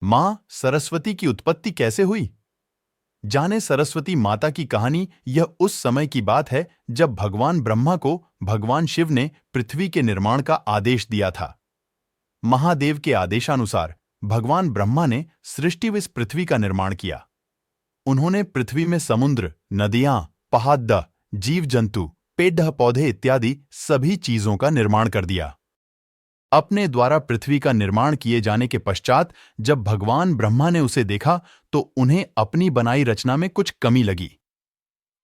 मां सरस्वती की उत्पत्ति कैसे हुई? जाने सरस्वती माता की कहानी। यह उस समय की बात है जब भगवान ब्रह्मा को भगवान शिव ने पृथ्वी के निर्माण का आदेश दिया था। महादेव के आदेशानुसार भगवान ब्रह्मा ने सृष्टि व इस पृथ्वी का निर्माण किया। उन्होंने पृथ्वी में समुद्र, नदियां, पहाड़, जीव जंतु, पेड़ पौधे इत्यादि सभी चीजों का निर्माण कर दिया। अपने द्वारा पृथ्वी का निर्माण किए जाने के पश्चात जब भगवान ब्रह्मा ने उसे देखा तो उन्हें अपनी बनाई रचना में कुछ कमी लगी।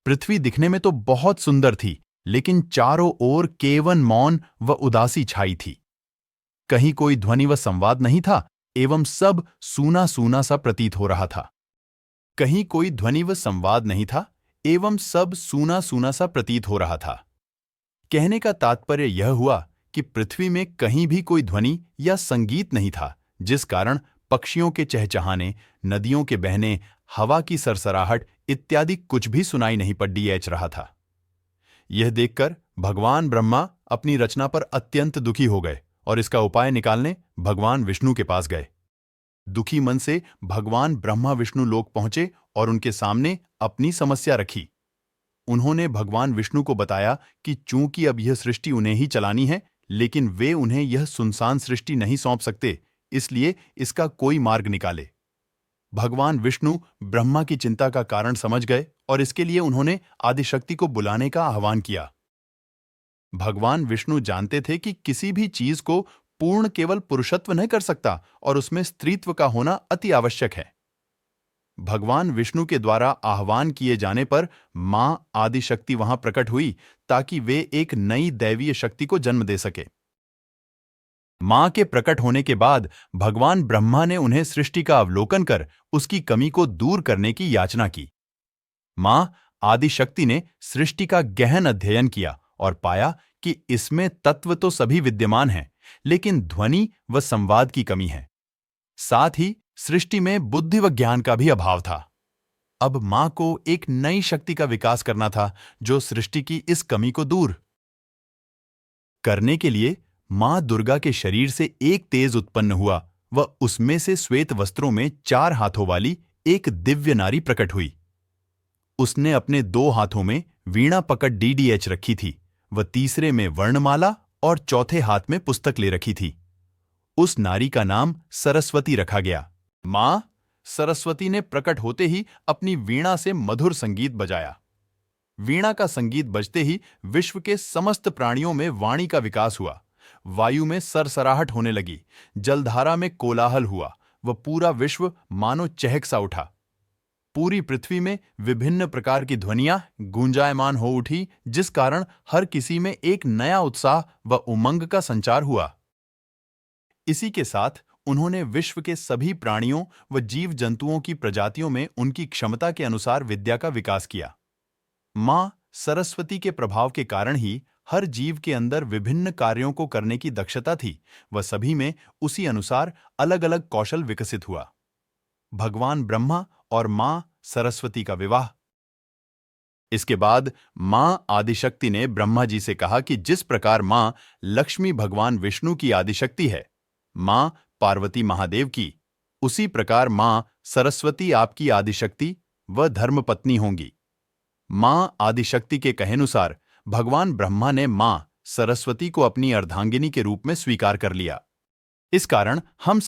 पृथ्वी दिखने में तो बहुत सुंदर थी, लेकिन चारों ओर केवल मौन व उदासी छाई थी। कहीं कोई ध्वनि व संवाद नहीं था एवं सब सूना सूना सा प्रतीत हो रहा था। कहीं कोई ध्वनि व संवाद नहीं था एवं सब सूना सूना सा प्रतीत हो रहा था। कहने का तात्पर्य यह हुआ कि पृथ्वी में कहीं भी कोई ध्वनि या संगीत नहीं था, जिस कारण पक्षियों के चहचहाने, नदियों के बहने, हवा की सरसराहट इत्यादि कुछ भी सुनाई नहीं पड़ रहा था। यह देखकर भगवान ब्रह्मा अपनी रचना पर अत्यंत दुखी हो गए और इसका उपाय निकालने भगवान विष्णु के पास गए। दुखी मन से भगवान ब्रह्मा विष्णु लोक पहुंचे और उनके सामने अपनी समस्या रखी। उन्होंने भगवान विष्णु को बताया कि चूंकि अब यह सृष्टि उन्हें ही चलानी है, लेकिन वे उन्हें यह सुनसान सृष्टि नहीं सौंप सकते, इसलिए इसका कोई मार्ग निकाले। भगवान विष्णु ब्रह्मा की चिंता का कारण समझ गए और इसके लिए उन्होंने आदिशक्ति को बुलाने का आह्वान किया। भगवान विष्णु जानते थे कि किसी भी चीज को पूर्ण केवल पुरुषत्व नहीं कर सकता और उसमें स्त्रीत्व का होना अति आवश्यक है। भगवान विष्णु के द्वारा आह्वान किए जाने पर मां आदिशक्ति वहां प्रकट हुई ताकि वे एक नई दैवीय शक्ति को जन्म दे सके। मां के प्रकट होने के बाद भगवान ब्रह्मा ने उन्हें सृष्टि का अवलोकन कर उसकी कमी को दूर करने की याचना की। मां आदिशक्ति ने सृष्टि का गहन अध्ययन किया और पाया कि इसमें तत्व तो सभी विद्यमान हैं, लेकिन ध्वनि व संवाद की कमी है। साथ ही सृष्टि में बुद्धि व ज्ञान का भी अभाव था। अब मां को एक नई शक्ति का विकास करना था जो सृष्टि की इस कमी को दूर करने के लिए मां दुर्गा के शरीर से एक तेज उत्पन्न हुआ व उसमें से श्वेत वस्त्रों में 4 हाथों वाली एक दिव्य नारी प्रकट हुई। उसने अपने 2 हाथों में वीणा पकड़ डीडीएच रखी थी व तीसरे में वर्णमाला और चौथे हाथ में पुस्तक ले रखी थी। उस नारी का नाम सरस्वती रखा गया। मां सरस्वती ने प्रकट होते ही अपनी वीणा से मधुर संगीत बजाया। वीणा का संगीत बजते ही विश्व के समस्त प्राणियों में वाणी का विकास हुआ। वायु में सरसराहट होने लगी, जलधारा में कोलाहल हुआ व पूरा विश्व मानो चहक सा उठा। पूरी पृथ्वी में विभिन्न प्रकार की ध्वनियां गूंजायमान हो उठी, जिस कारण हर किसी में एक नया उत्साह व उमंग का संचार हुआ। इसी के साथ उन्होंने विश्व के सभी प्राणियों व जीव जंतुओं की प्रजातियों में उनकी क्षमता के अनुसार विद्या का विकास किया। मां सरस्वती के प्रभाव के कारण ही हर जीव के अंदर विभिन्न कार्यों को करने की दक्षता थी व सभी में उसी अनुसार अलग अलग कौशल विकसित हुआ। भगवान ब्रह्मा और मां सरस्वती का विवाह। इसके बाद मां आदिशक्ति ने ब्रह्मा जी से कहा कि जिस प्रकार मां लक्ष्मी भगवान विष्णु की आदिशक्ति है, मां पार्वती महादेव की, उसी प्रकार मां सरस्वती आपकी आदिशक्ति व धर्मपत्नी होंगी। मां आदिशक्ति के कहेनुसार भगवान ब्रह्मा ने मां सरस्वती को अपनी अर्धांगिनी के रूप में स्वीकार कर लिया। इस कारण हम